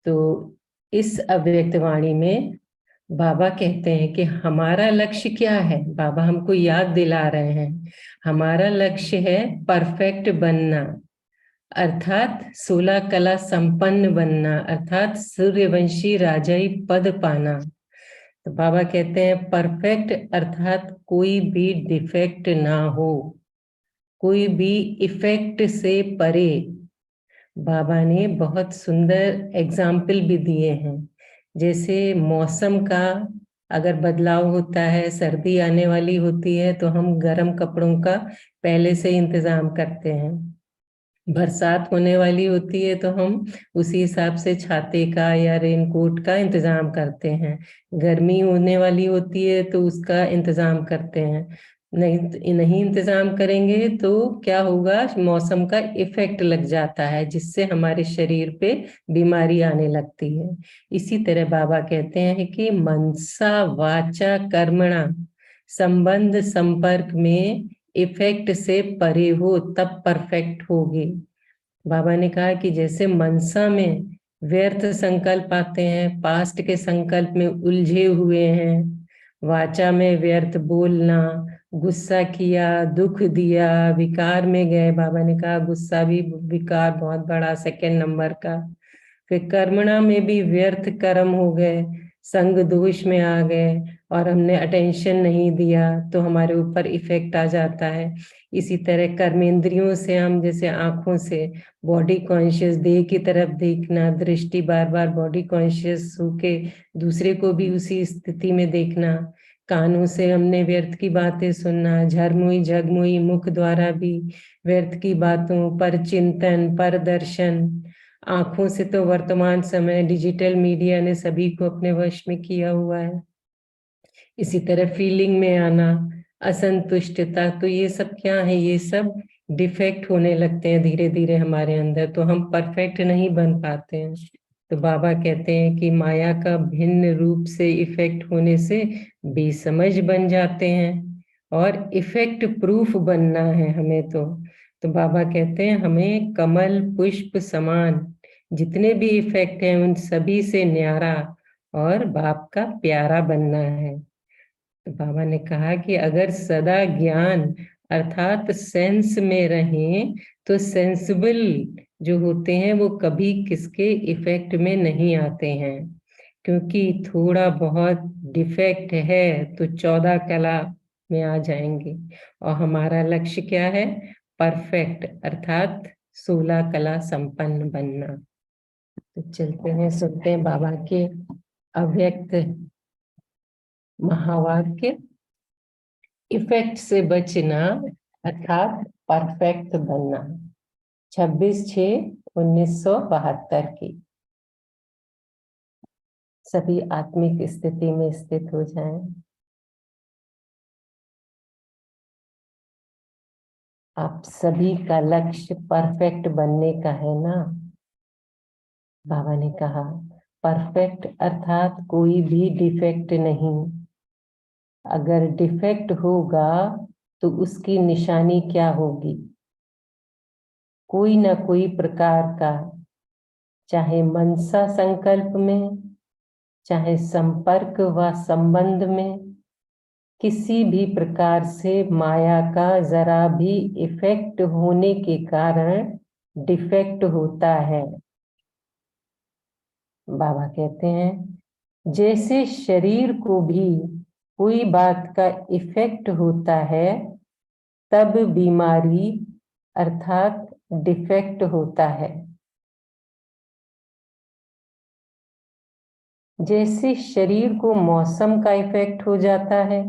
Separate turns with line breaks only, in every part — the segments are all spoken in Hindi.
तो इस अव्यक्त वाणी में बाबा कहते हैं कि हमारा लक्ष्य क्या है। बाबा हमको याद दिला रहे हैं, हमारा लक्ष्य है परफेक्ट बनना, अर्थात 16 कला संपन्न बनना, अर्थात सूर्यवंशी राजाई पद पाना। तो बाबा कहते हैं परफेक्ट अर्थात कोई भी डिफेक्ट ना हो, कोई भी इफेक्ट से परे। बाबा ने बहुत सुंदर एग्जाम्पल भी दिए हैं, जैसे मौसम का अगर बदलाव होता है, सर्दी आने वाली होती है तो हम गर्म कपड़ों का पहले से इंतजाम करते हैं। बरसात होने वाली होती है तो हम उसी हिसाब से छाते का या रेनकोट का इंतजाम करते हैं। गर्मी होने वाली होती है तो उसका इंतजाम करते हैं। नहीं इंतजाम करेंगे तो क्या होगा, मौसम का इफेक्ट लग जाता है, जिससे हमारे शरीर पे बीमारी आने लगती है। इसी तरह बाबा कहते हैं कि मनसा वाचा कर्मणा संबंध संपर्क में इफेक्ट से परे हो तब परफेक्ट होगे। बाबा ने कहा कि जैसे मनसा में व्यर्थ संकल्प आते हैं, पास्ट के संकल्प में उलझे हुए हैं, वाचा में व्यर्थ बोलना, गुस्सा किया, दुख दिया, विकार में गए। बाबा ने कहा गुस्सा भी विकार बहुत बड़ा, सेकंड नंबर का। फिर कर्मणा में भी व्यर्थ कर्म हो गए, संग दोष में आ गए और हमने अटेंशन नहीं दिया तो हमारे ऊपर इफेक्ट आ जाता है। इसी तरह कर्मेंद्रियों से हम, जैसे आंखों से बॉडी कॉन्शियस, देह की तरफ देखना, दृष्टि बार बार बॉडी कॉन्शियस होके दूसरे को भी उसी स्थिति में देखना। कानों से हमने व्यर्थ की बातें सुनना, झरमुई झगमुई मुख द्वारा भी व्यर्थ की बातों पर चिंतन, पर दर्शन। आंखों से तो वर्तमान समय डिजिटल मीडिया ने सभी को अपने वश में किया हुआ है। इसी तरह फीलिंग में आना, असंतुष्टता, तो ये सब क्या है, ये सब डिफेक्ट होने लगते हैं धीरे धीरे हमारे अंदर, तो हम परफेक्ट नहीं बन पाते हैं। तो बाबा कहते हैं कि माया का भिन्न रूप से इफेक्ट होने से बेसमझ बन जाते हैं और इफेक्ट प्रूफ बनना है हमें। तो बाबा कहते हैं हमें कमल पुष्प समान जितने भी इफेक्ट हैं उन सभी से न्यारा और बाप का प्यारा बनना है। तो बाबा ने कहा कि अगर सदा ज्ञान अर्थात सेंस में रहें तो सेंसिबल जो होते हैं वो कभी किसके इफेक्ट में नहीं आते हैं, क्योंकि थोड़ा बहुत डिफेक्ट है तो 14 कला में आ जाएंगे। और हमारा लक्ष्य क्या है, परफेक्ट अर्थात 16 कला संपन्न बनना। तो चलते हैं, सुनते हैं बाबा के अव्यक्त महावाक्य। इफेक्ट से बचना अर्थात परफेक्ट बनना। 26/6/1972 की। सभी आत्मिक स्थिति में स्थित हो जाएं। आप सभी का लक्ष्य परफेक्ट बनने का है ना। बाबा ने कहा परफेक्ट अर्थात कोई भी डिफेक्ट नहीं। अगर डिफेक्ट होगा तो उसकी निशानी क्या होगी, कोई ना कोई प्रकार का, चाहे मनसा संकल्प में, चाहे संपर्क व संबंध में, किसी भी प्रकार से माया का जरा भी इफेक्ट होने के कारण डिफेक्ट होता है। बाबा कहते हैं जैसे शरीर को भी कोई बात का इफेक्ट होता है तब बीमारी अर्थात डिफेक्ट होता है। जैसे शरीर को मौसम का इफेक्ट हो जाता है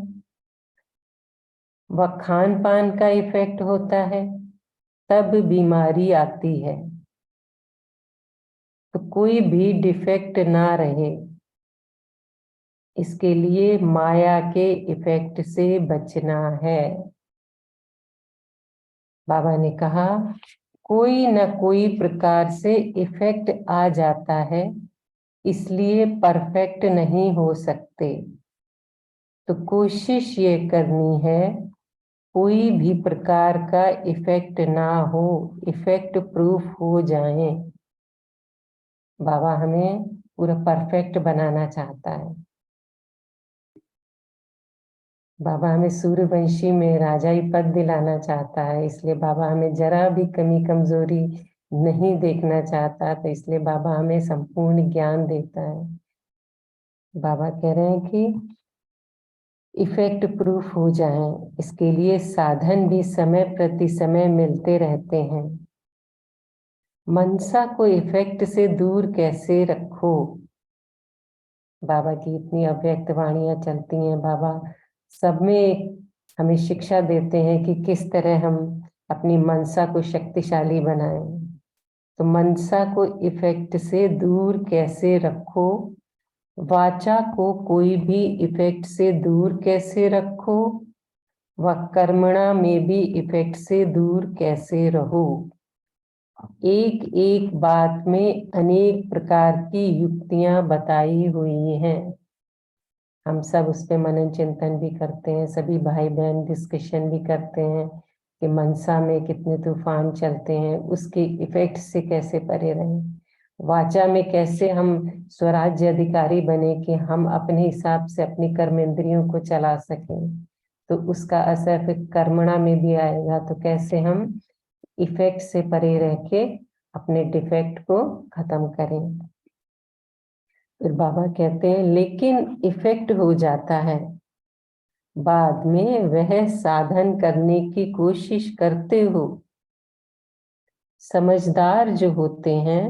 व खान पान का इफेक्ट होता है तब बीमारी आती है। तो कोई भी डिफेक्ट ना रहे, इसके लिए माया के इफेक्ट से बचना है। बाबा ने कहा कोई न कोई प्रकार से इफेक्ट आ जाता है, इसलिए परफेक्ट नहीं हो सकते। तो कोशिश ये करनी है कोई भी प्रकार का इफेक्ट ना हो, इफेक्ट प्रूफ हो जाए। बाबा हमें पूरा परफेक्ट बनाना चाहता है। बाबा हमें सूर्यवंशी में राजाई पद दिलाना चाहता है, इसलिए बाबा हमें जरा भी कमी कमजोरी नहीं देखना चाहता, तो इसलिए बाबा हमें संपूर्ण ज्ञान देता है। बाबा कह रहे हैं कि इफेक्ट प्रूफ हो जाएं, इसके लिए साधन भी समय प्रति समय मिलते रहते हैं। मनसा को इफेक्ट से दूर कैसे रखो। बाबा की इतनी अव्यक्त वाणियां चलती हैं। बाबा सब में हमें शिक्षा देते हैं कि किस तरह हम अपनी मनसा को शक्तिशाली बनाएं। तो मनसा को इफेक्ट से दूर कैसे रखो, वाचा को कोई भी इफेक्ट से दूर कैसे रखो, व कर्मणा में भी इफेक्ट से दूर कैसे रहो। एक एक बात में अनेक प्रकार की युक्तियां बताई हुई हैं। हम सब उस पे मनन चिंतन भी करते हैं, सभी भाई बहन डिस्कशन भी करते हैं कि मनसा में कितने तूफान चलते हैं, उसके इफेक्ट से कैसे परे रहें। वाचा में कैसे हम स्वराज्य अधिकारी बने कि हम अपने हिसाब से अपनी कर्मेंद्रियों को चला सकें, तो उसका असर फिर कर्मणा में भी आएगा। तो कैसे हम इफेक्ट से परे रह के अपने डिफेक्ट को खत्म करें। फिर बाबा कहते हैं लेकिन इफेक्ट हो जाता है, बाद में वह साधन करने की कोशिश करते हो। समझदार जो होते हैं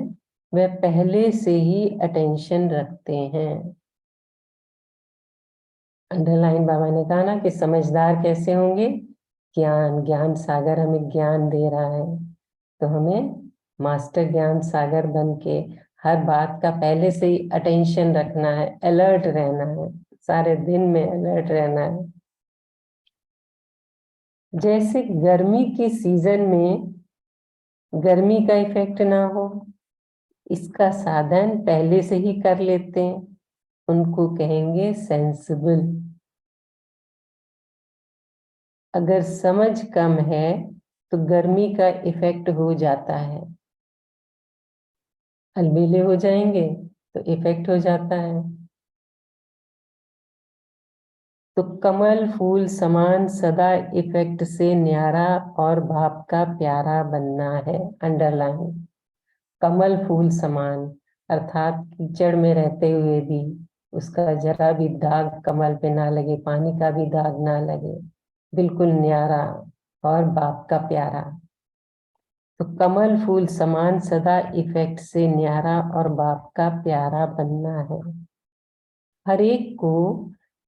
वह पहले से ही अटेंशन रखते हैं। अंडरलाइन बाबा ने कहा ना कि समझदार कैसे होंगे, ज्ञान ज्ञान सागर हमें ज्ञान दे रहा है, तो हमें मास्टर ज्ञान सागर बन के हर बात का पहले से ही अटेंशन रखना है, अलर्ट रहना है, सारे दिन में अलर्ट रहना है। जैसे गर्मी के सीजन में गर्मी का इफेक्ट ना हो, इसका साधन पहले से ही कर लेते हैं, उनको कहेंगे सेंसिबल। अगर समझ कम है तो गर्मी का इफेक्ट हो जाता है, अलबेले हो जाएंगे तो इफेक्ट हो जाता है। तो कमल फूल समान सदा इफेक्ट से न्यारा और भाप का प्यारा बनना है। अंडरलाइन, कमल फूल समान अर्थात कीचड़ में रहते हुए भी उसका जरा भी दाग कमल पे ना लगे, पानी का भी दाग ना लगे, बिल्कुल न्यारा और बाप का प्यारा। तो कमल फूल समान सदा इफेक्ट से न्यारा और बाप का प्यारा बनना है। हर एक को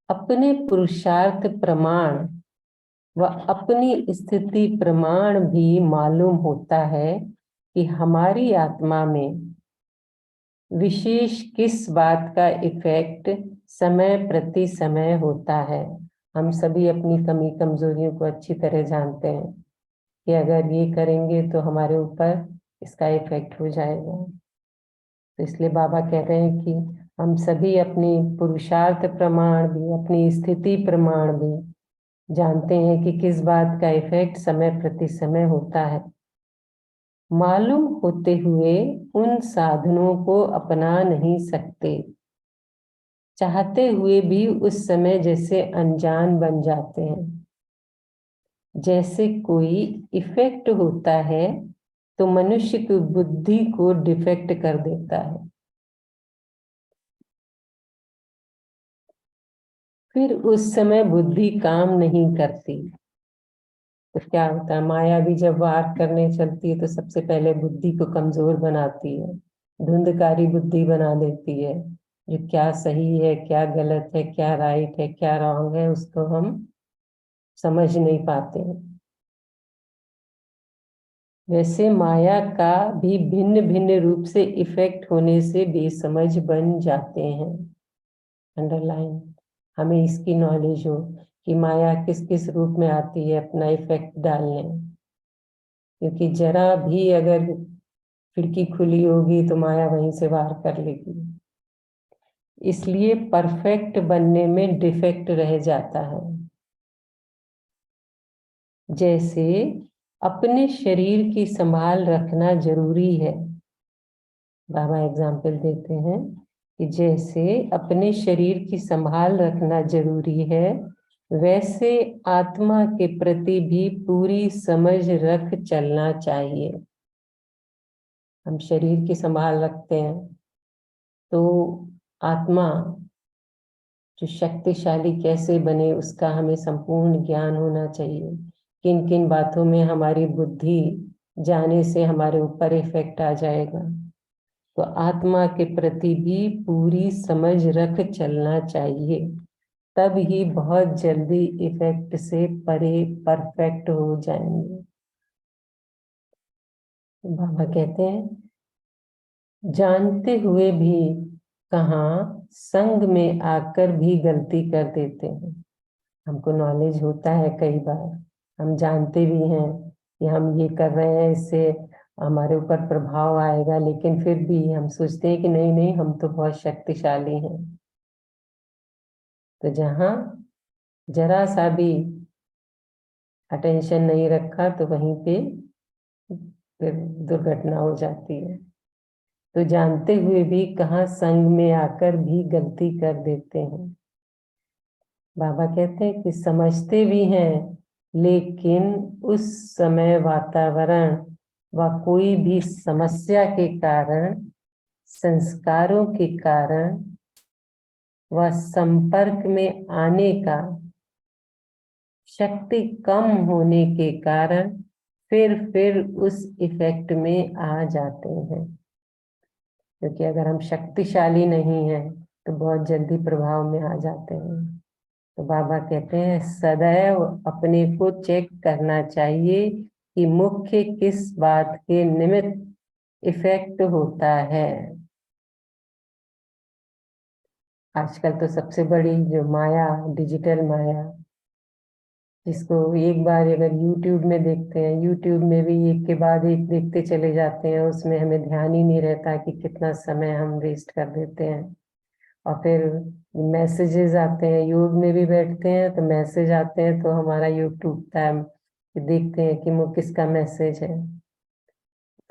अपने पुरुषार्थ प्रमाण व अपनी स्थिति प्रमाण भी मालूम होता है कि हमारी आत्मा में विशेष किस बात का इफेक्ट समय प्रति समय होता है। हम सभी अपनी कमी कमजोरियों को अच्छी तरह जानते हैं कि अगर ये करेंगे तो हमारे ऊपर इसका इफेक्ट हो जाएगा। तो इसलिए बाबा कह रहे हैं कि हम सभी अपनी पुरुषार्थ प्रमाण भी, अपनी स्थिति प्रमाण भी जानते हैं कि किस बात का इफेक्ट समय प्रति समय होता है। मालूम होते हुए उन साधनों को अपना नहीं सकते, चाहते हुए भी उस समय जैसे अनजान बन जाते हैं। जैसे कोई इफेक्ट होता है तो मनुष्य की बुद्धि को डिफेक्ट कर देता है, फिर उस समय बुद्धि काम नहीं करती। तो क्या होता है, माया भी जब वार करने चलती है तो सबसे पहले बुद्धि को कमजोर बनाती है, धुंधकारी बुद्धि बना देती है। जो क्या सही है, क्या गलत है, क्या राइट है, क्या रॉन्ग है, उसको हम समझ नहीं पाते हैं। वैसे माया का भी भिन्न भिन्न रूप से इफेक्ट होने से बेसमझ बन जाते हैं। अंडरलाइन, हमें इसकी नॉलेज हो कि माया किस किस रूप में आती है अपना इफेक्ट डालने, क्योंकि जरा भी अगर खिड़की खुली होगी तो माया वहीं से वार कर लेगी। इसलिए परफेक्ट बनने में डिफेक्ट रह जाता है। जैसे अपने शरीर की संभाल रखना जरूरी है, बाबा एग्जाम्पल देते हैं कि जैसे अपने शरीर की संभाल रखना जरूरी है, वैसे आत्मा के प्रति भी पूरी समझ रख चलना चाहिए। हम शरीर की संभाल रखते हैं तो आत्मा जो शक्तिशाली कैसे बने उसका हमें संपूर्ण ज्ञान होना चाहिए। किन किन बातों में हमारी बुद्धि जाने से हमारे ऊपर इफेक्ट आ जाएगा, तो आत्मा के प्रति भी पूरी समझ रख चलना चाहिए, तब ही बहुत जल्दी इफेक्ट से परे परफेक्ट हो जाएंगे। बाबा कहते हैं जानते हुए भी कहाँ संग में आकर भी गलती कर देते हैं। हमको नॉलेज होता है, कई बार हम जानते भी हैं कि हम ये कर रहे हैं, इससे हमारे ऊपर प्रभाव आएगा, लेकिन फिर भी हम सोचते हैं कि नहीं नहीं हम तो बहुत शक्तिशाली हैं। तो जहाँ जरा सा भी अटेंशन नहीं रखा तो वहीं पे फिर दुर्घटना हो जाती है। तो जानते हुए भी कहाँ संग में आकर भी गलती कर देते हैं। बाबा कहते हैं कि समझते भी हैं, लेकिन उस समय वातावरण व कोई भी समस्या के कारण, संस्कारों के कारण व संपर्क में आने का शक्ति कम होने के कारण फिर उस इफेक्ट में आ जाते हैं। क्योंकि अगर हम शक्तिशाली नहीं हैं तो बहुत जल्दी प्रभाव में आ जाते हैं। तो बाबा कहते हैं सदैव अपने को चेक करना चाहिए कि मुख्य किस बात के निमित्त इफेक्ट होता है। आजकल तो सबसे बड़ी जो माया, डिजिटल माया, जिसको एक बार अगर यूट्यूब में देखते हैं, यूट्यूब में भी एक के बाद एक देखते चले जाते हैं, उसमें हमें ध्यान ही नहीं रहता कि कितना समय हम वेस्ट कर देते हैं। और फिर मैसेजेस आते हैं, योग में भी बैठते हैं तो मैसेज आते हैं तो हमारा योग टूटता है कि देखते हैं कि वो किसका मैसेज है।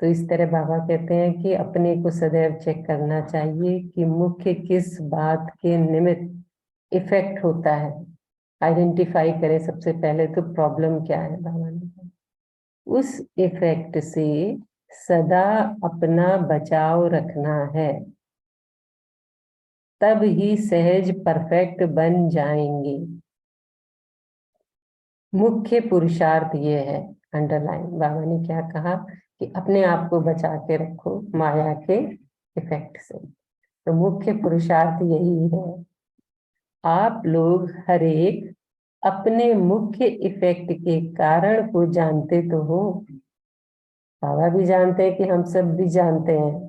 तो इस तरह बाबा कहते हैं कि अपने को सदैव चेक करना चाहिए कि मुख्य किस बात के निमित्त इफेक्ट होता है। आइडेंटिफाई करें सबसे पहले तो प्रॉब्लम क्या है बाबा ने कहा। उस इफेक्ट से सदा अपना बचाव रखना है, तब ही सहज परफेक्ट बन जाएंगे। मुख्य पुरुषार्थ ये है, अंडरलाइन बाबा ने क्या कहा कि अपने आप को बचा के रखो माया के इफेक्ट से। तो मुख्य पुरुषार्थ यही है। आप लोग हर एक अपने मुख्य इफेक्ट के कारण को जानते तो हो। बाबा भी जानते हैं कि हम सब भी जानते हैं।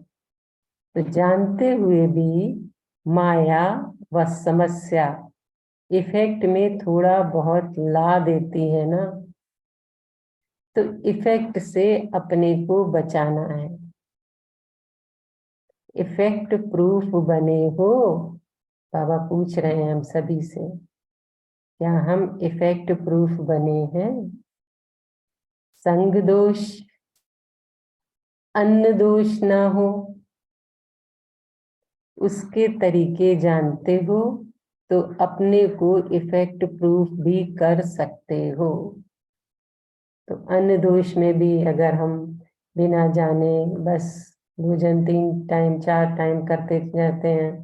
तो जानते हुए भी माया व समस्या इफेक्ट में थोड़ा बहुत ला देती है ना, तो इफेक्ट से अपने को बचाना है। इफेक्ट प्रूफ बने हो, बाबा पूछ रहे हैं हम सभी से, क्या हम इफेक्ट प्रूफ बने हैं? संग दोष, अन्न दोष ना हो, उसके तरीके जानते हो तो अपने को इफेक्ट प्रूफ भी कर सकते हो। तो अन्न दोष में भी अगर हम बिना जाने बस भोजन 3 टाइम 4 टाइम करते जाते हैं,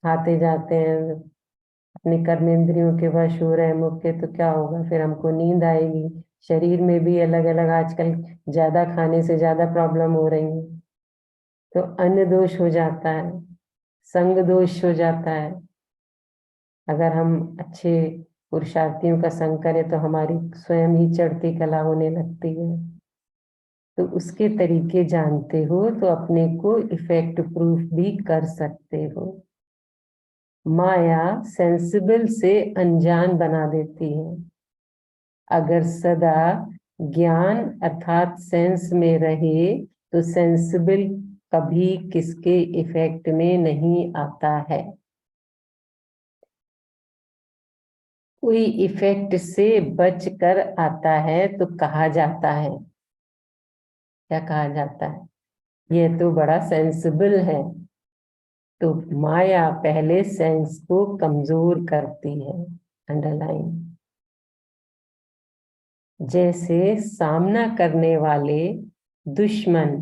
खाते जाते हैं, अपने कर्मेंद्रियों के वश हो रहे मुख्य, तो क्या होगा? फिर हमको नींद आएगी। शरीर में भी अलग अलग आजकल ज्यादा खाने से ज्यादा प्रॉब्लम हो रही है। तो अन्न दोष हो जाता है, संग दोष हो जाता है। अगर हम अच्छे पुरुषार्थियों का संग करें तो हमारी स्वयं ही चढ़ती कला होने लगती है। तो उसके तरीके जानते हो तो अपने को इफेक्ट प्रूफ भी कर सकते हो। माया सेंसिबल से अनजान बना देती है। अगर सदा ज्ञान अर्थात सेंस में रहे तो सेंसिबल कभी किसके इफेक्ट में नहीं आता है। कोई इफेक्ट से बच कर आता है तो कहा जाता है, क्या कहा जाता है? ये तो बड़ा सेंसिबल है। तो माया पहले सेंस को कमजोर करती है, अंडरलाइन। जैसे सामना करने वाले दुश्मन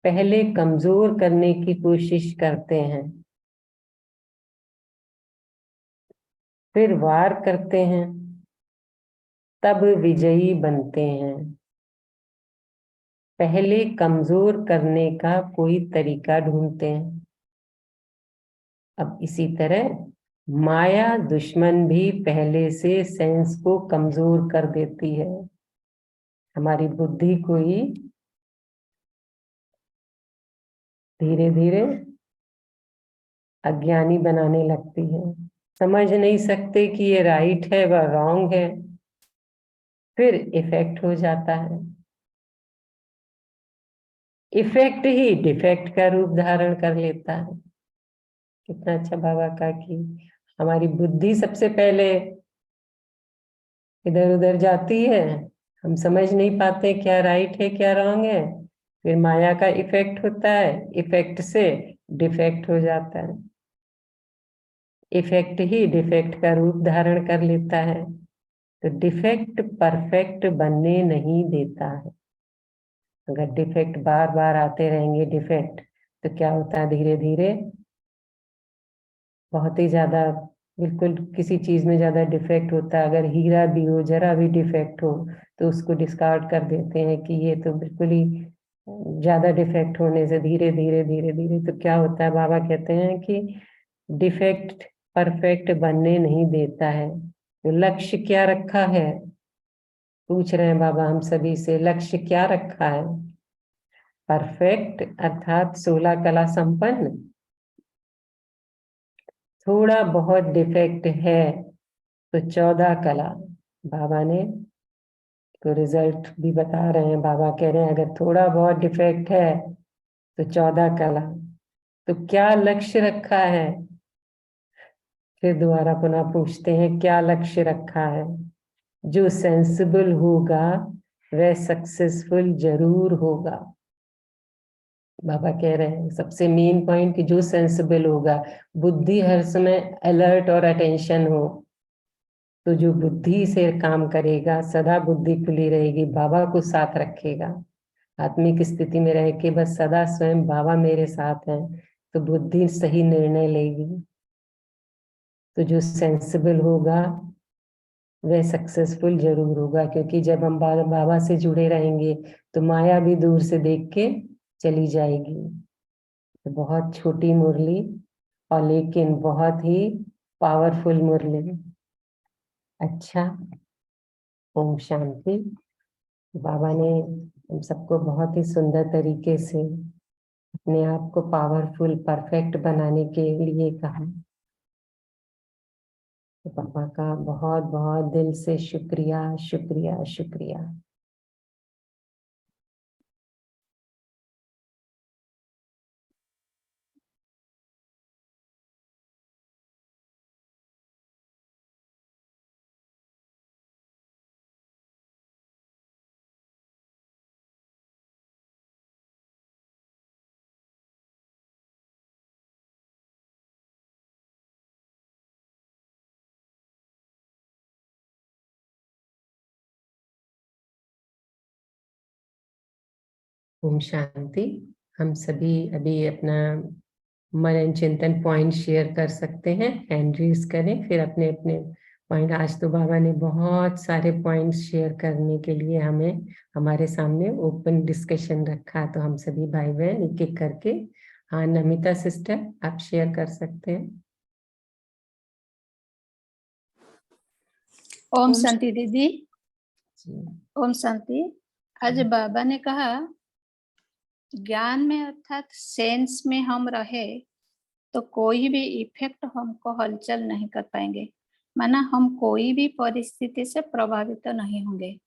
पहले कमजोर करने की कोशिश करते हैं, फिर वार करते हैं, तब विजयी बनते हैं। पहले कमजोर करने का कोई तरीका ढूंढते हैं। अब इसी तरह माया दुश्मन भी पहले से सेंस को कमजोर कर देती है, हमारी बुद्धि को ही धीरे धीरे अज्ञानी बनाने लगती है। समझ नहीं सकते कि ये राइट है व रॉन्ग है, फिर इफेक्ट हो जाता है। इफेक्ट ही डिफेक्ट का रूप धारण कर लेता है। कितना अच्छा बाबा का कि हमारी बुद्धि सबसे पहले इधर उधर जाती है, हम समझ नहीं पाते क्या राइट है क्या रॉन्ग है, फिर माया का इफेक्ट होता है, इफेक्ट से डिफेक्ट हो जाता है, इफेक्ट ही डिफेक्ट का रूप धारण कर लेता है। तो डिफेक्ट परफेक्ट बनने नहीं देता है। अगर डिफेक्ट बार बार आते रहेंगे डिफेक्ट, तो क्या होता है, धीरे धीरे बहुत ही ज्यादा, बिल्कुल किसी चीज में ज्यादा डिफेक्ट होता है। अगर हीरा भी हो, जरा भी डिफेक्ट हो, तो उसको डिस्कार्ड कर देते हैं कि ये तो बिल्कुल ही ज्यादा डिफेक्ट होने से धीरे धीरे धीरे धीरे तो क्या होता है, बाबा कहते हैं कि डिफेक्ट परफेक्ट बनने नहीं देता है। तो लक्ष्य क्या रखा है, पूछ रहे हैं बाबा हम सभी से, लक्ष्य क्या रखा है? परफेक्ट अर्थात 16 कला संपन्न। थोड़ा बहुत डिफेक्ट है तो 14 कला। बाबा ने तो रिजल्ट भी बता रहे हैं, बाबा कह रहे हैं अगर थोड़ा बहुत डिफेक्ट है तो 14 कला। तो क्या लक्ष्य रखा है? फिर दोबारा पुनः पूछते हैं क्या लक्ष्य रखा है? जो सेंसिबल होगा वह सक्सेसफुल जरूर होगा। बाबा कह रहे हैं सबसे मेन पॉइंट कि जो सेंसिबल होगा, बुद्धि हर समय अलर्ट और अटेंशन हो, तो जो बुद्धि से काम करेगा, सदा बुद्धि खुली रहेगी, बाबा को साथ रखेगा, आत्मिक स्थिति में रह के बस सदा स्वयं बाबा मेरे साथ हैं, तो बुद्धि सही निर्णय लेगी। तो जो सेंसिबल होगा वह सक्सेसफुल जरूर होगा, क्योंकि जब हम बाबा से जुड़े रहेंगे तो माया भी दूर से देख के चली जाएगी। तो बहुत छोटी मुरली और लेकिन बहुत ही पावरफुल मुरली। अच्छा, ओम शांति। बाबा ने हम सबको बहुत ही सुंदर तरीके से अपने आप को पावरफुल परफेक्ट बनाने के लिए कहा। तो पापा का बहुत बहुत दिल से शुक्रिया शुक्रिया शुक्रिया। ओम शांति। हम सभी अभी अपना मनन चिंतन पॉइंट शेयर कर सकते हैं, हैंड रेज करें, फिर अपने अपने पॉइंट। आज तो बाबा ने बहुत सारे पॉइंट्स शेयर करने के लिए हमें हमारे सामने ओपन डिस्कशन रखा, तो हम सभी भाई बहन एक एक करके। हाँ नमिता सिस्टर, आप शेयर कर सकते हैं।
ओम शांति दीदी।
जी।
ओम शांति। आज बाबा ने कहा ज्ञान में अर्थात सेंस में हम रहे तो कोई भी इफेक्ट हमको हलचल नहीं कर पाएंगे, माना हम कोई भी परिस्थिति से प्रभावित तो नहीं होंगे,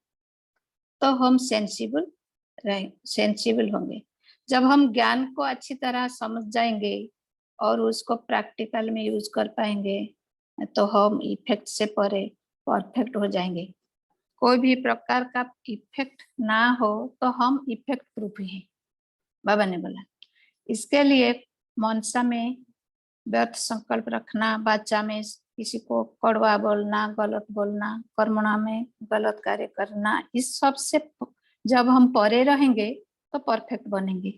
तो हम सेंसिबल होंगे। जब हम ज्ञान को अच्छी तरह समझ जाएंगे और उसको प्रैक्टिकल में यूज कर पाएंगे तो हम इफेक्ट से परे परफेक्ट हो जाएंगे। कोई भी प्रकार का इफेक्ट ना हो तो हम इफेक्ट प्रूफ ही हैं, बाबा ने बोला। इसके लिए मनसा में व्यर्थ संकल्प रखना, वाचा में किसी को कड़वा बोलना, गलत बोलना, कर्मणा में गलत कार्य करना, इस सब से जब हम परे रहेंगे तो परफेक्ट बनेंगे।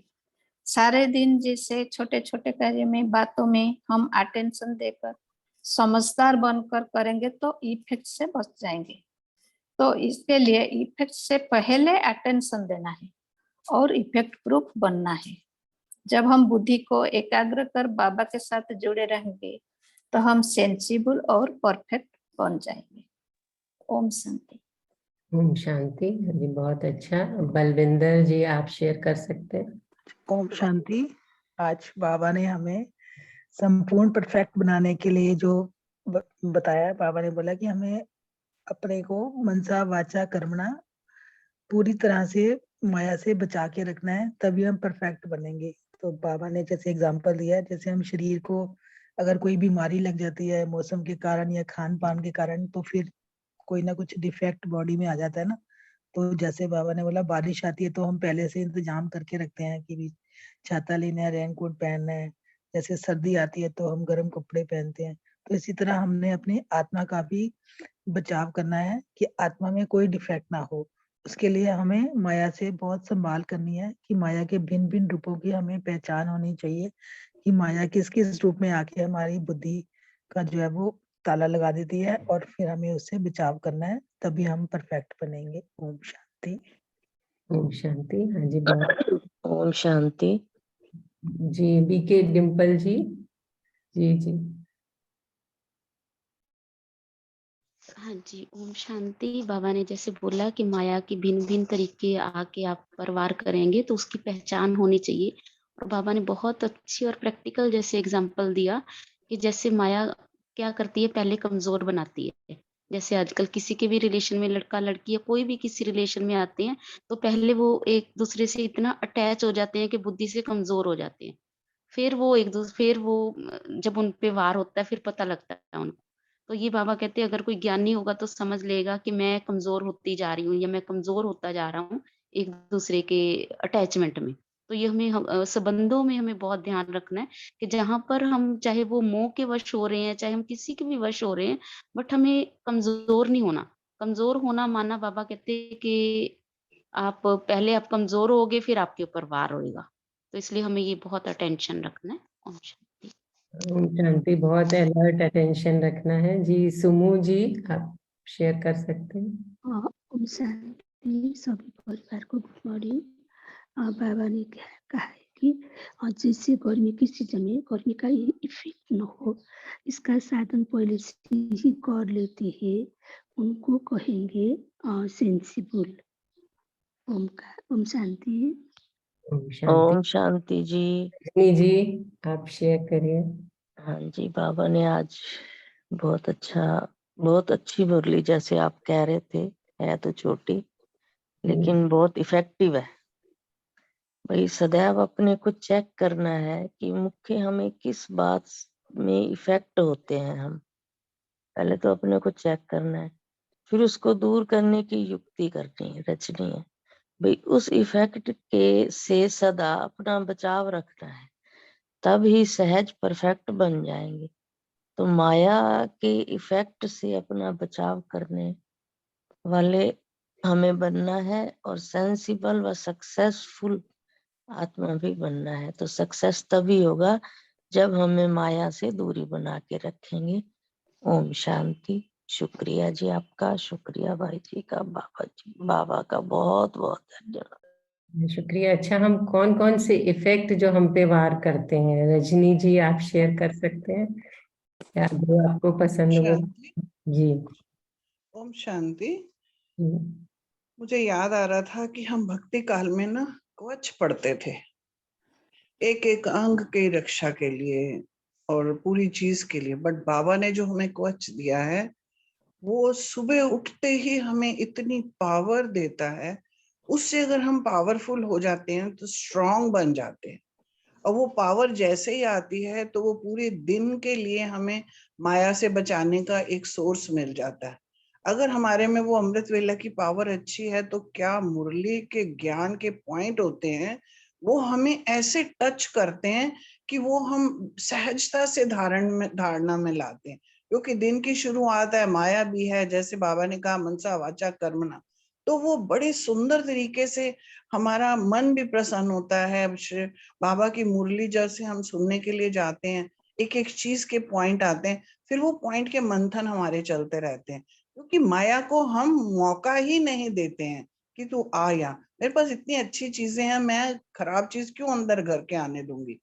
सारे दिन जैसे छोटे छोटे कार्य में, बातों में हम अटेंशन देकर समझदार बनकर करेंगे तो इफेक्ट से बच जाएंगे। तो इसके लिए इफेक्ट से पहले अटेंशन देना है और इफेक्ट प्रूफ बनना है। जब हम बुद्धि को एकाग्र कर बाबा के साथ जुड़े रहेंगे तो हम सेंसिबल और परफेक्ट बन जाएंगे। ओम शांति।
ओम शांति। जी बहुत अच्छा। बलविंदर जी आप शेयर कर सकते हैं।
ओम शांति। आज बाबा ने हमें संपूर्ण परफेक्ट बनाने के लिए जो बताया, बाबा ने बोला कि हमें अपने को मनसा वाचा कर्मणा पूरी तरह से माया से बचा के रखना है, तभी हम परफेक्ट बनेंगे। तो बाबा ने जैसे एग्जांपल दिया, जैसे हम शरीर को अगर कोई बीमारी लग जाती है मौसम के कारण या खान पान के कारण, तो फिर कोई ना कुछ डिफेक्ट बॉडी में आ जाता है ना। तो जैसे बाबा ने बोला बारिश आती है तो हम पहले से इंतजाम करके रखते हैं कि भी छाता लेना है, रेनकोट पहनना है। जैसे सर्दी आती है तो हम गर्म कपड़े पहनते हैं। तो इसी तरह हमने अपनी आत्मा का भी बचाव करना है कि आत्मा में कोई डिफेक्ट ना हो। उसके लिए हमें माया से बहुत संभाल करनी है कि माया के भिन्न भिन्न रूपों की हमें पहचान होनी चाहिए कि माया किस किस रूप में आके हमारी बुद्धि का जो है वो ताला लगा देती है, और फिर हमें उससे बचाव करना है, तभी हम परफेक्ट बनेंगे। ओम शांति।
ओम शांति। हाँ जी बहुत।
ओम शांति।
जी बीके डिम्पल जी। जी जी
हाँ जी, ओम शांति। बाबा ने जैसे बोला कि माया की भिन्न भिन्न तरीके आके आप परवार करेंगे तो उसकी पहचान होनी चाहिए। और बाबा ने बहुत अच्छी और प्रैक्टिकल जैसे एग्जांपल दिया कि जैसे माया क्या करती है, पहले कमजोर बनाती है। जैसे आजकल किसी के भी रिलेशन में लड़का लड़की या कोई भी किसी रिलेशन में आते हैं तो पहले वो एक दूसरे से इतना अटैच हो जाते हैं कि बुद्धि से कमजोर हो जाते हैं। फिर वो जब उन पे वार होता है फिर पता लगता है उनको। तो ये बाबा कहते हैं अगर कोई ज्ञानी होगा तो समझ लेगा कि मैं कमजोर होती जा रही हूँ या मैं कमजोर होता जा रहा हूँ एक दूसरे के अटैचमेंट में। तो ये संबंधों में हमें बहुत ध्यान रखना है कि जहां पर हम चाहे वो मोह के वश हो रहे हैं, चाहे हम किसी के भी वश हो रहे हैं, बट हमें कमजोर नहीं होना। कमजोर होना माना बाबा कहते हैं कि आप कमजोर होगे फिर आपके ऊपर वार होएगा। तो इसलिए हमें ये बहुत अटेंशन रखना है। ओम शांति।
ओम शांति। बहुत अलर्ट अटेंशन रखना है। जी सुमू जी आप शेयर कर सकते हैं।
ओम शांति। सभी परिवार को गुड मॉर्निंग। बाबा ने क्या कहा है कि जैसे गर्मी की सीजन में गर्मी का इफेक्ट न हो, इसका साधन पहले से ही कर लेते हैं, उनको कहेंगे सेंसिबल। ओम शांति।
ओम शांति।
ओम शांति जी।
रजनी जी आप शेयर करिए।
हाँ जी, बाबा ने आज बहुत अच्छी मुरली, जैसे आप कह रहे थे, है तो छोटी लेकिन बहुत इफेक्टिव है। भाई सदैव अपने को चेक करना है कि मुख्य हमें किस बात में इफेक्ट होते हैं। हम पहले तो अपने को चेक करना है, फिर उसको दूर करने की युक्ति करनी है, रचनी है। भाई उस इफेक्ट के से सदा अपना बचाव रखना है, तब ही सहज परफेक्ट बन जाएंगे। तो माया के इफेक्ट से अपना बचाव करने वाले हमें बनना है, और सेंसिबल व सक्सेसफुल आत्मा भी बनना है। तो सक्सेस तभी होगा जब हमें माया से दूरी बना के रखेंगे। ओम शांति। शुक्रिया जी आपका, शुक्रिया भाई जी का, बाबा का बहुत बहुत धन्यवाद।
शुक्रिया। अच्छा हम कौन कौन से इफेक्ट जो हम पे वार करते हैं, रजनी जी आप शेयर कर सकते हैं क्या जो आपको पसंद हो?
शांति।
जी
ओम शांति।
जी।
मुझे याद आ रहा था कि हम भक्ति काल में ना कवच पढ़ते थे, एक एक अंग के रक्षा के लिए और पूरी चीज के लिए। बट बाबा ने जो हमें कवच दिया है वो सुबह उठते ही हमें इतनी पावर देता है, उससे अगर हम पावरफुल हो जाते हैं तो स्ट्रांग बन जाते हैं। और वो पावर जैसे ही आती है तो वो पूरे दिन के लिए हमें माया से बचाने का एक सोर्स मिल जाता है। अगर हमारे में वो अमृत वेला की पावर अच्छी है तो क्या मुरली के ज्ञान के पॉइंट होते हैं वो हमें ऐसे टच करते हैं कि वो हम सहजता से धारणा में लाते हैं, क्योंकि दिन की शुरुआत है, माया भी है, जैसे बाबा ने कहा मनसा वाचा कर्मणा, तो वो बड़े सुंदर तरीके से हमारा मन भी प्रसन्न होता है। बाबा की मुरली जैसे हम सुनने के लिए जाते हैं, एक एक चीज के पॉइंट आते हैं, फिर वो पॉइंट के मंथन हमारे चलते रहते हैं, क्योंकि माया को हम मौका ही नहीं देते हैं कि तू आ, या मेरे पास इतनी अच्छी चीजें हैं, मैं खराब चीज क्यों अंदर घर के आने दूंगी।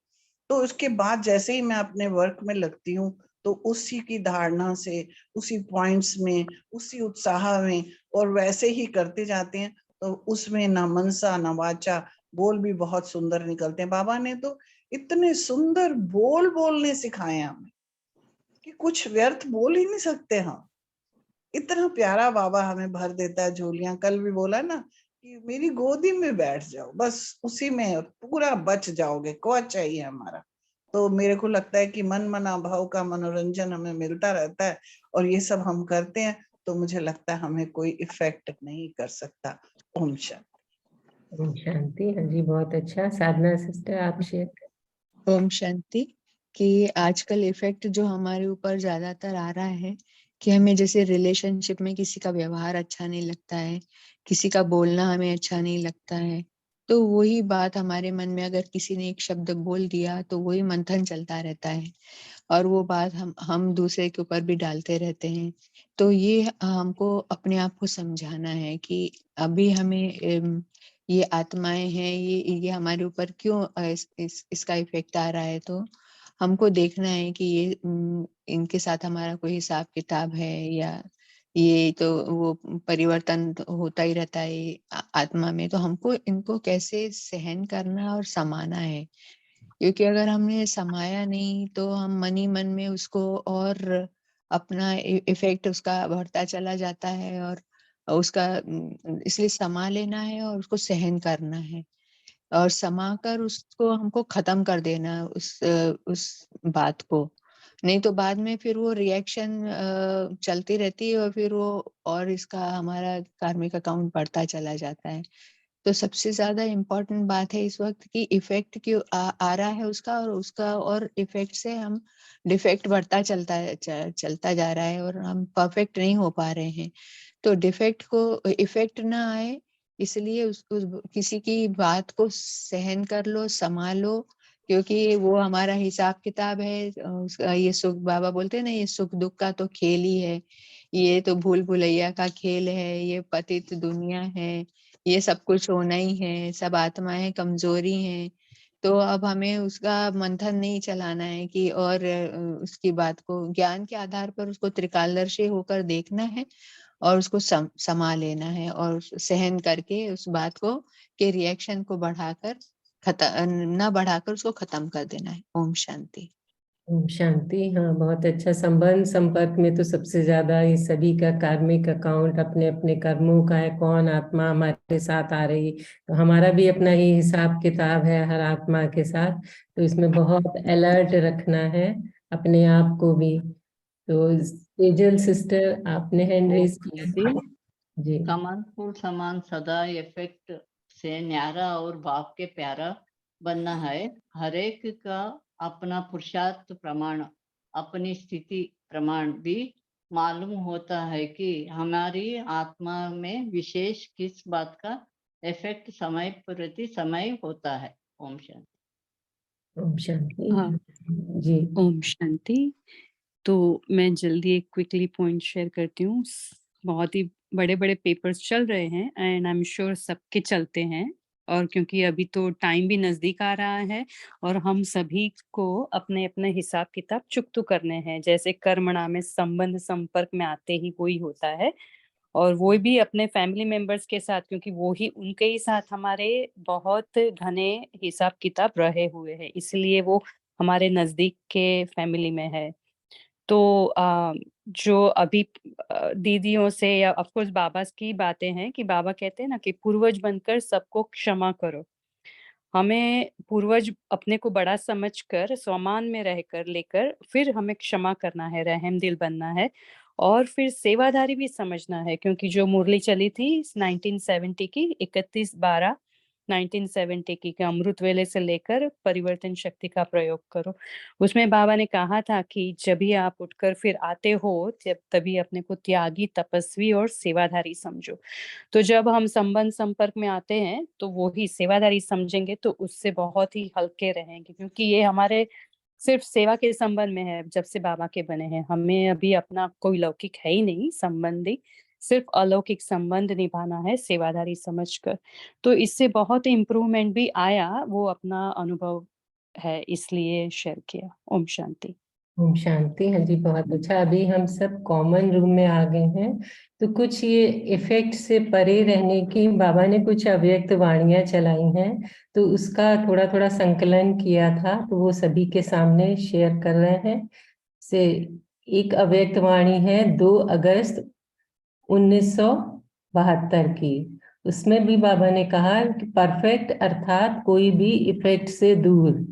तो उसके बाद जैसे ही मैं अपने वर्क में लगती हूँ, तो उसी की धारणा से, उसी पॉइंट्स में, उसी उत्साह में, और वैसे ही करते जाते हैं, तो उसमें न मनसा न वाचा, बोल भी बहुत सुंदर निकलते हैं। बाबा ने तो इतने सुंदर बोल बोलने सिखाए हैं हमें कि कुछ व्यर्थ बोल ही नहीं सकते हम। इतना प्यारा बाबा हमें भर देता है झोलियां। कल भी बोला ना कि मेरी गोदी में बैठ जाओ, बस उसी में पूरा बच जाओगे, क्या चाहिए हमारा। तो मेरे को लगता है कि मन मना भाव का मनोरंजन हमें मिलता रहता है, और ये सब हम करते हैं, तो मुझे लगता है हमें कोई इफेक्ट नहीं कर सकता। ओम शांति।
ओम शांति। हाँ जी, बहुत अच्छा। साधना सिस्टर, आप शेयर।
ओम शांति। कि आजकल इफेक्ट जो हमारे ऊपर ज्यादातर आ रहा है कि हमें जैसे रिलेशनशिप में किसी का व्यवहार अच्छा नहीं लगता है, किसी का बोलना हमें अच्छा नहीं लगता है, तो वही बात हमारे मन में अगर किसी ने एक शब्द बोल दिया तो वही मंथन चलता रहता है, और वो बात हम दूसरे के ऊपर भी डालते रहते हैं। तो ये हमको अपने आप को समझाना है कि अभी हमें ये आत्माएं हैं, ये हमारे ऊपर क्यों इसका इफेक्ट आ रहा है। तो हमको देखना है कि ये इनके साथ हमारा कोई हिसाब किताब है, या ये तो वो परिवर्तन तो होता ही रहता है आत्मा में। तो हमको इनको कैसे सहन करना और समाना है, क्योंकि अगर हमने समाया नहीं तो हम मन ही मन में उसको और अपना इफेक्ट उसका बढ़ता चला जाता है, और उसका इसलिए समा लेना है और उसको सहन करना है, और समा कर उसको हमको खत्म कर देना है उस बात को। नहीं तो बाद में फिर वो रिएक्शन चलती रहती है, और फिर वो और इसका हमारा कार्मिक अकाउंट बढ़ता चला जाता है। तो सबसे ज्यादा इम्पोर्टेंट बात है इस वक्त कि इफेक्ट क्यों आ रहा है उसका, और उसका और इफेक्ट से हम डिफेक्ट बढ़ता चलता जा रहा है, और हम परफेक्ट नहीं हो पा रहे हैं। तो डिफेक्ट को इफेक्ट ना आए, इसलिए उस किसी की बात को सहन कर लो, संभालो, क्योंकि वो हमारा हिसाब किताब है। उसका ये सुख, बाबा बोलते हैं ना, ये सुख दुख का तो खेल ही है, ये तो भूल भुलैया का खेल है, ये पतित दुनिया है, ये सब कुछ होना ही है, सब आत्माएं कमजोरी हैं। तो अब हमें उसका मंथन नहीं चलाना है कि और उसकी बात को ज्ञान के आधार पर उसको त्रिकालदर्शी होकर देखना है, और उसको समा लेना है, और सहन करके उस बात को के रिएक्शन को बढ़ाकर न बढ़ाकर उसको खत्म कर देना है। ओम शांति।
ओम शांति। हाँ, बहुत अच्छा। संबंध संपर्क में तो सबसे ज्यादा ये सभी का कार्मिक अकाउंट अपने अपने कर्मों का है। कौन आत्मा हमारे साथ आ रही, तो हमारा भी अपना ही हिसाब किताब है हर आत्मा के साथ। तो इसमें बहुत अलर्ट रखना है अपने आप को भी। तो तेजल सिस्टर, आपने हैंड रेज किया। जी।
कमल फूल समान सदा इफेक्ट से न्यारा और भाव के प्यारा बनना है। हरेक का अपना पुरुषार्थ प्रमाण, अपनी स्थिति प्रमाण भी मालूम होता है कि हमारी आत्मा में विशेष किस बात का इफेक्ट समय प्रति समय होता है। ओम शांति।
ओम शांति।
हाँ,
जी।
ओम शांति। तो मैं जल्दी एक क्विकली पॉइंट शेयर करती हूँ। बहुत ही बड़े बड़े पेपर्स चल रहे हैं, एंड आई एम श्योर सबके चलते हैं, और क्योंकि अभी तो टाइम भी नजदीक आ रहा है, और हम सभी को अपने अपने हिसाब किताब चुकतू करने हैं। जैसे कर्मणा में संबंध संपर्क में आते ही वही होता है, और वो भी अपने फैमिली मेंबर्स के साथ, क्योंकि वो ही उनके ही साथ हमारे बहुत घने हिसाब किताब रहे हुए हैं, इसलिए वो हमारे नजदीक के फैमिली में है। तो जो अभी दीदियों से या ऑफ कोर्स बाबा की बातें हैं कि बाबा कहते हैं ना कि पूर्वज बनकर सबको क्षमा करो। हमें पूर्वज अपने को बड़ा समझकर स्वमान में रहकर लेकर फिर हमें क्षमा करना है, रहम दिल बनना है, और फिर सेवाधारी भी समझना है। क्योंकि जो मुरली चली थी 1970 की 31/12 1970 की कि अमृत वेले से लेकर परिवर्तन शक्ति का प्रयोग करो। उसमें बाबा ने कहा था कि जब भी आप उठकर फिर आते हो तभी अपने को त्यागी, तपस्वी और सेवाधारी समझो। तो जब हम संबंध संपर्क में आते हैं तो वो ही सेवाधारी समझेंगे तो उससे बहुत ही हल्के रहेंगे, क्योंकि ये हमारे सिर्फ सेवा के संबंध में है जब से बाबा के बने हैं। हमें अभी अपना कोई लौकिक है ही नहीं संबंधी, सिर्फ अलौकिक संबंध निभाना है सेवाधारी समझकर। तो इससे बहुत इम्प्रूवमेंट भी आया, वो अपना अनुभव है इसलिए शेयर किया। ओम शांति।
ओम शांति। हाँ जी, बहुत अच्छा। अभी हम सब कॉमन रूम में आ गए हैं, तो कुछ ये इफेक्ट से परे रहने की बाबा ने कुछ अव्यक्त वाणियां चलाई हैं, तो उसका थोड़ा थोड़ा संकलन किया था, तो वो सभी के सामने शेयर कर रहे हैं। से एक अव्यक्त वाणी है 2 अगस्त 1972 की। उसमें भी बाबा ने कहा कि परफेक्ट अर्थात कोई भी इफेक्ट से दूर,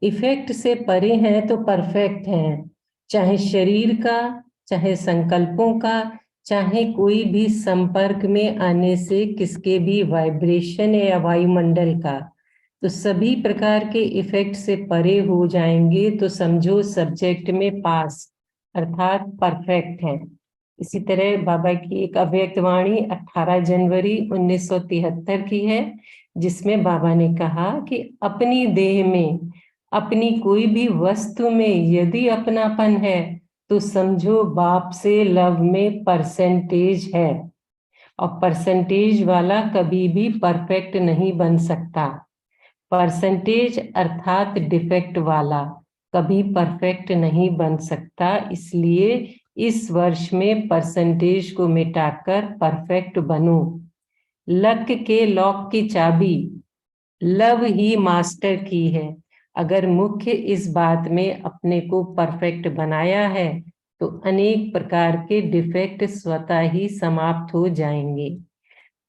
इफेक्ट से परे हैं तो परफेक्ट हैं, चाहे शरीर का, चाहे संकल्पों का, चाहे कोई भी संपर्क में आने से किसके भी वाइब्रेशन या वायुमंडल का, तो सभी प्रकार के इफेक्ट से परे हो जाएंगे तो समझो सब्जेक्ट में पास अर्थात परफेक्ट है। इसी तरह बाबा की एक अव्यक्त वाणी 18 जनवरी 1973 की है, जिसमें बाबा ने कहा कि अपनी देह में, अपनी कोई भी वस्तु में यदि अपनापन है तो समझो बाप से लव में परसेंटेज है, और परसेंटेज वाला कभी भी परफेक्ट नहीं बन सकता। परसेंटेज अर्थात डिफेक्ट वाला कभी परफेक्ट नहीं बन सकता। इसलिए इस वर्ष में परसेंटेज को मिटाकर परफेक्ट बनो। लक के लॉक की चाबी लव ही मास्टर की है। अगर मुख्य इस बात में अपने को परफेक्ट बनाया है तो अनेक प्रकार के डिफेक्ट स्वतः ही समाप्त हो जाएंगे।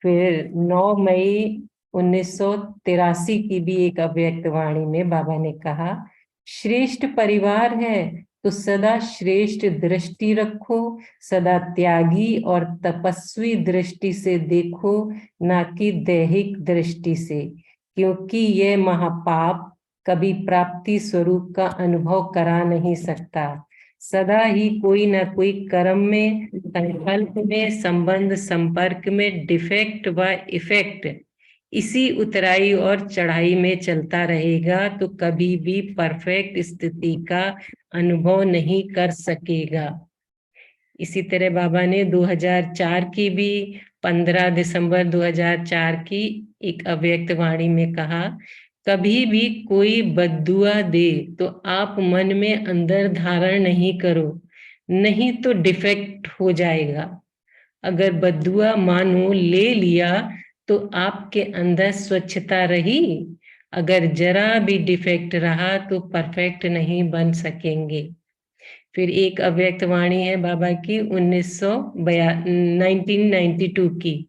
फिर 9 मई 1983 की भी एक अव्यक्त वाणी में बाबा ने कहा, श्रेष्ठ परिवार है तो सदा श्रेष्ठ दृष्टि रखो, सदा त्यागी और तपस्वी दृष्टि से देखो, ना कि दैहिक दृष्टि से, क्योंकि यह महापाप कभी प्राप्ति स्वरूप का अनुभव करा नहीं सकता। सदा ही कोई ना कोई कर्म में, संकल्प में, संबंध संपर्क में डिफेक्ट व इफेक्ट इसी उतराई और चढ़ाई में चलता रहेगा तो कभी भी परफेक्ट स्थिति का अनुभव नहीं कर सकेगा। इसी तरह बाबा ने 2004 की भी 15 दिसंबर 2004 की एक अव्यक्त वाणी में कहा, कभी भी कोई बद्दुआ दे तो आप मन में अंदर धारण नहीं करो, नहीं तो डिफेक्ट हो जाएगा। अगर बद्दुआ मानो ले लिया तो आपके अंदर स्वच्छता रही, अगर जरा भी डिफेक्ट रहा तो परफेक्ट नहीं बन सकेंगे। फिर एक अव्यक्त वाणी है बाबा की 1992 की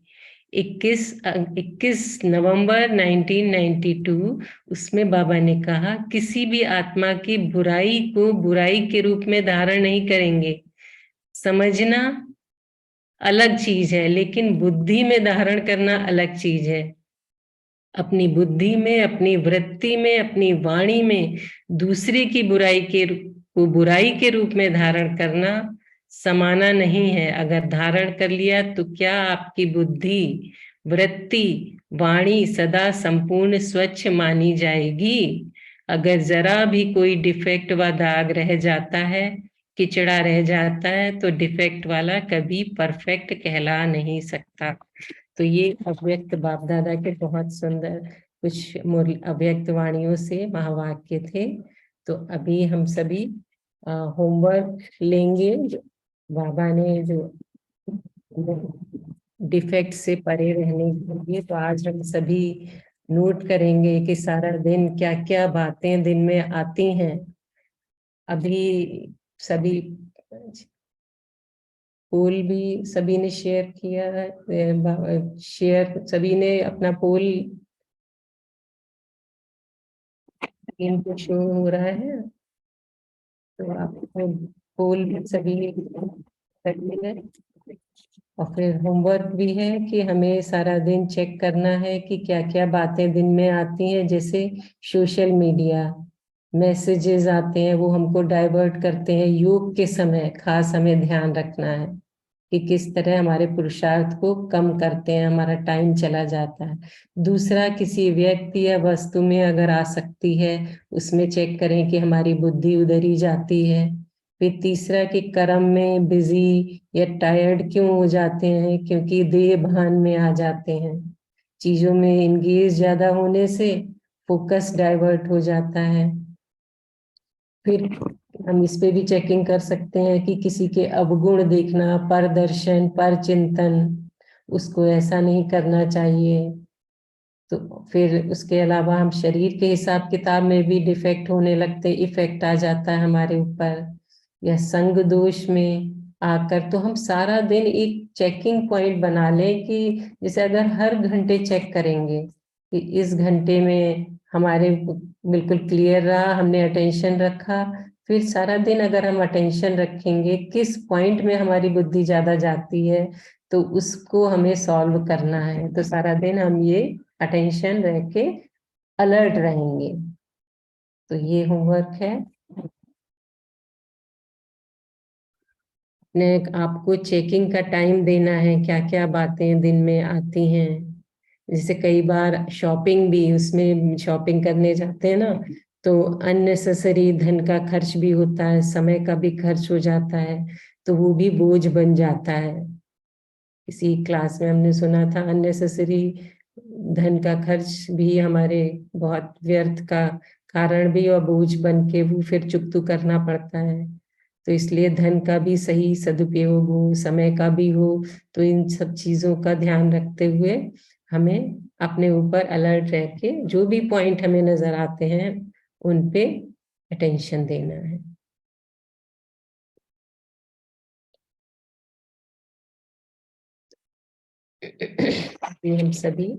21 नवंबर 1992। उसमें बाबा ने कहा, किसी भी आत्मा की बुराई को बुराई के रूप में धारण नहीं करेंगे। समझना अलग चीज है, लेकिन बुद्धि में धारण करना अलग चीज है। अपनी बुद्धि में, अपनी वृत्ति में, अपनी वाणी में दूसरे की बुराई को बुराई के रूप में धारण करना समाना नहीं है। अगर धारण कर लिया तो क्या आपकी बुद्धि, वृत्ति, वाणी सदा संपूर्ण स्वच्छ मानी जाएगी? अगर जरा भी कोई डिफेक्ट व दाग रह जाता है, किचड़ा रह जाता है, तो डिफेक्ट वाला कभी परफेक्ट कहला नहीं सकता। तो ये अव्यक्त बाप दादा के बहुत सुंदर कुछ अव्यक्त वाणियों से महावाक्य थे। तो अभी हम सभी होमवर्क लेंगे। बाबा ने जो डिफेक्ट से परे रहने के लिए, तो आज हम सभी नोट करेंगे कि सारा दिन क्या क्या बातें दिन में आती हैं। अभी सभी पोल भी सभी ने शेयर किया है, शेयर सभी ने अपना पोल स्क्रीन पे शो हो रहा है, तो आप पोल भी सभी करते हैं। और फिर होमवर्क भी है कि हमें सारा दिन चेक करना है कि क्या क्या बातें दिन में आती हैं, जैसे सोशल मीडिया मैसेजेस आते हैं, वो हमको डाइवर्ट करते हैं। योग के समय खास हमें ध्यान रखना है कि किस तरह हमारे पुरुषार्थ को कम करते हैं, हमारा टाइम चला जाता है। दूसरा, किसी व्यक्ति या वस्तु में अगर आसक्ति है, उसमें चेक करें कि हमारी बुद्धि उधर ही जाती है। फिर तीसरा, कि कर्म में बिजी या टायर्ड क्यों हो जाते हैं, क्योंकि देह भान में आ जाते हैं। चीजों में इंगेज ज्यादा होने से फोकस डाइवर्ट हो जाता है। फिर हम इस पे भी चेकिंग कर सकते हैं कि किसी के अवगुण देखना, पर दर्शन, पर चिंतन, उसको ऐसा नहीं करना चाहिए। तो फिर उसके अलावा हम शरीर के हिसाब किताब में भी डिफेक्ट होने लगते, इफेक्ट आ जाता है हमारे ऊपर, या संग दोष में आकर। तो हम सारा दिन एक चेकिंग पॉइंट बना लें कि जैसे अगर हर घंटे चेक करेंगे कि इस घंटे में हमारे बिल्कुल क्लियर रहा, हमने अटेंशन रखा। फिर सारा दिन अगर हम अटेंशन रखेंगे किस पॉइंट में हमारी बुद्धि ज्यादा जाती है, तो उसको हमें सॉल्व करना है। तो सारा दिन हम ये अटेंशन रह के अलर्ट रहेंगे। तो ये होमवर्क है। ने आपको चेकिंग का टाइम देना है, क्या क्या बातें दिन में आती हैं। जैसे कई बार शॉपिंग भी, उसमें शॉपिंग करने जाते हैं ना, तो अननेसेसरी धन का खर्च भी होता है, समय का भी खर्च हो जाता है, तो वो भी बोझ बन जाता है। इसी क्लास में हमने सुना था अननेसेसरी धन का खर्च भी हमारे बहुत व्यर्थ का कारण भी और बोझ बन के वो फिर चुकता करना पड़ता है। तो इसलिए धन का भी सही सदुपयोग हो, समय का भी हो। तो इन सब चीजों का ध्यान रखते हुए हमें अपने ऊपर अलर्ट रह के जो भी पॉइंट हमें नजर आते हैं उन पे अटेंशन देना है। ये हम सभी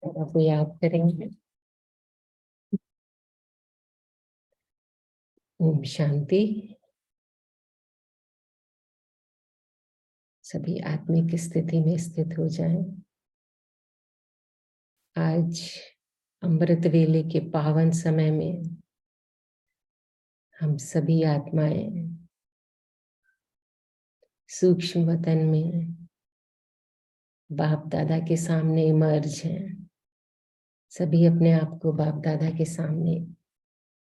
आपको याद करेंगे। ओम शांति। सभी आत्मिक स्थिति में स्थित हो जाएं। आज अमृत वेले के पावन समय में हम सभी आत्माएं सूक्ष्म वतन में बाप दादा के सामने इमर्ज हैं। सभी अपने आप को बाप दादा के सामने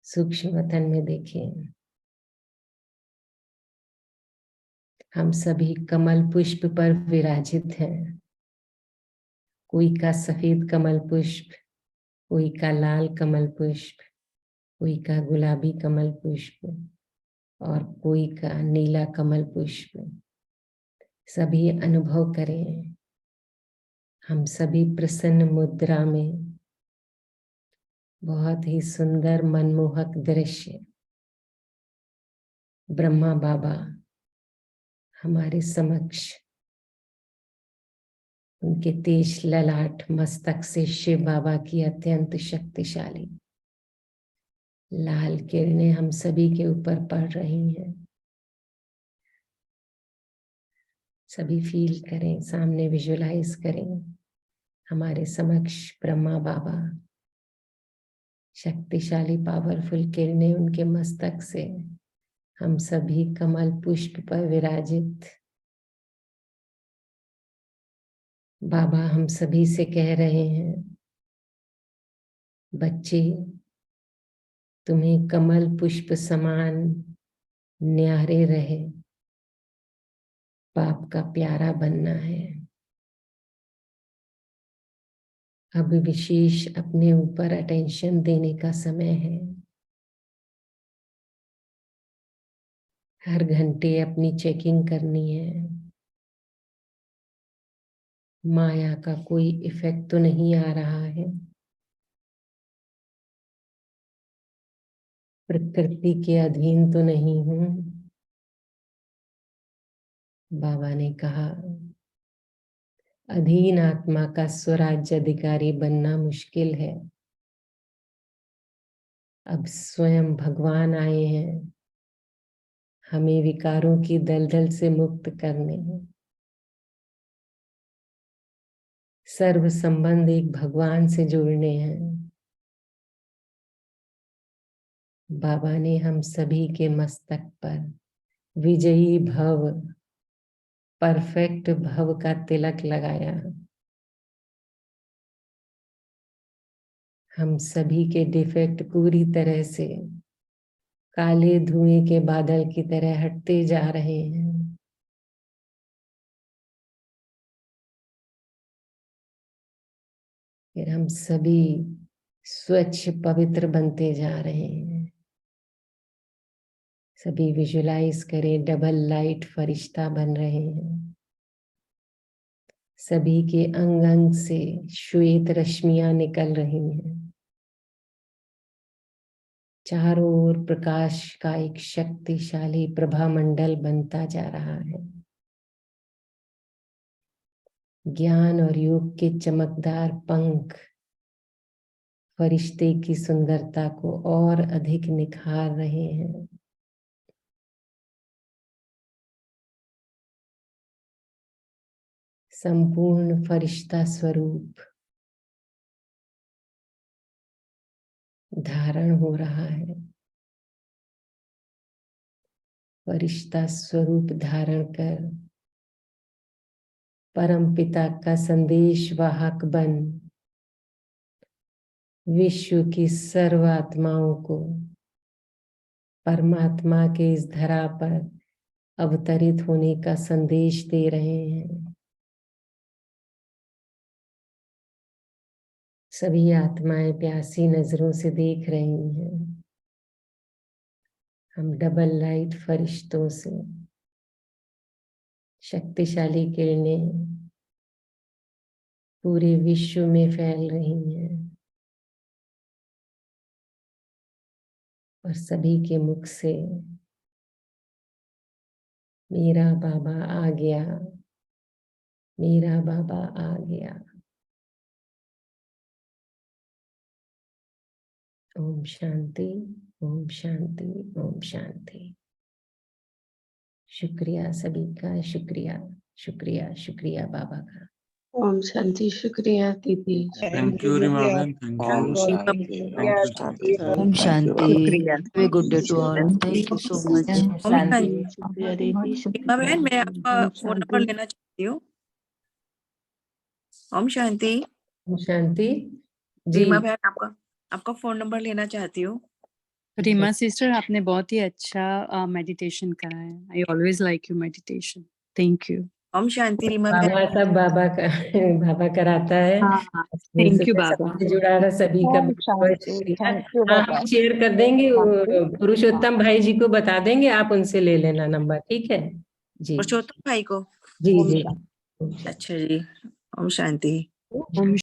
सूक्ष्म वतन में देखें। हम सभी कमल पुष्प पर विराजित हैं। कोई का सफेद कमल पुष्प, कोई का लाल कमल पुष्प, कोई का गुलाबी कमल पुष्प और कोई का नीला कमल पुष्प। सभी अनुभव करें, हम सभी प्रसन्न मुद्रा में, बहुत ही सुंदर मनमोहक दृश्य। ब्रह्मा बाबा हमारे समक्ष, उनके तेज ललाट मस्तक से शिव बाबा की अत्यंत शक्तिशाली लाल किरणें हम सभी के ऊपर पड़ रही हैं। सभी फील करें, सामने विजुलाइज करें, हमारे समक्ष ब्रह्मा बाबा, शक्तिशाली पावरफुल किरणें उनके मस्तक से हम सभी कमल पुष्प पर विराजित। बाबा हम सभी से कह रहे हैं, बच्चे तुम्हें कमल पुष्प समान न्यारे रहे बाप का प्यारा बनना है। अब विशेष अपने ऊपर अटेंशन देने का समय है। हर घंटे अपनी चेकिंग करनी है। माया का कोई इफेक्ट तो नहीं आ रहा है। प्रकृति के अधीन तो नहीं हूं। बाबा ने कहा, अधीन आत्मा का स्वराज्य अधिकारी बनना मुश्किल है। अब स्वयं भगवान आए हैं हमें विकारों की दलदल से मुक्त करने हैं। सर्व संबंध एक भगवान से जोड़ने हैं। बाबा ने हम सभी के मस्तक पर विजयी भव, परफेक्ट भव का तिलक लगाया। हम सभी के डिफेक्ट पूरी तरह से काले धुएं के बादल की तरह हटते जा रहे हैं। फिर हम सभी स्वच्छ पवित्र बनते जा रहे हैं। सभी विजुलाइज करें, डबल लाइट फरिश्ता बन रहे हैं। सभी के अंग अंग से श्वेत रश्मियां निकल रही हैं। चारों ओर प्रकाश का एक शक्तिशाली प्रभा मंडल बनता जा रहा है। ज्ञान और योग के चमकदार पंख फरिश्ते की सुंदरता को और अधिक निखार रहे हैं। संपूर्ण फरिश्ता स्वरूप धारण हो रहा है। फरिश्ता स्वरूप धारण कर परम पिता का संदेश वाहक बन विश्व की सर्व आत्माओं को परमात्मा के इस धरा पर अवतरित होने का संदेश दे रहे हैं। सभी आत्माएं प्यासी नजरों से देख रही हैं। हम डबल लाइट फरिश्तों से शक्तिशाली किरणें पूरे विश्व में फैल रही हैं और सभी के मुख से मेरा बाबा आ गया, मेरा बाबा आ गया। ओम शांति, ओम शांति, ओम शांति। शुक्रिया सभी का, शुक्रिया शुक्रिया शुक्रिया बाबा का।
ओम शांति। शुक्रिया दीदी।
थैंक यू रीमा बहन, थैंक यू।
ओम शांति। Have a good day to all. Thank you so much.
शांति। शुक्रिया दीदी।
रीमा बहन, मैं आपका फोन नंबर लेना चाहती हूँ। ओम शांति।
ओम शांति जी।
रीमा बहन, आपका फोन नंबर लेना चाहती हूँ।
रीमा सिस्टर, आपने बहुत ही अच्छा मेडिटेशन करा है। I always like you meditation. Thank you.
ओम शांति रीमा
बाबा
बहन।
सब बाबा कराता है।
थैंक यू बाबा।
जुड़ा रहा सभी का बहुत शुक्रिया। हम शेयर कर देंगे, पुरुषोत्तम भाई जी को बता देंगे, आप उनसे ले लेना नंबर, ठीक है जी।
पुरुषोत्तम भाई को?
जी जी।
अच्छा जी। ओम शांति।
ओम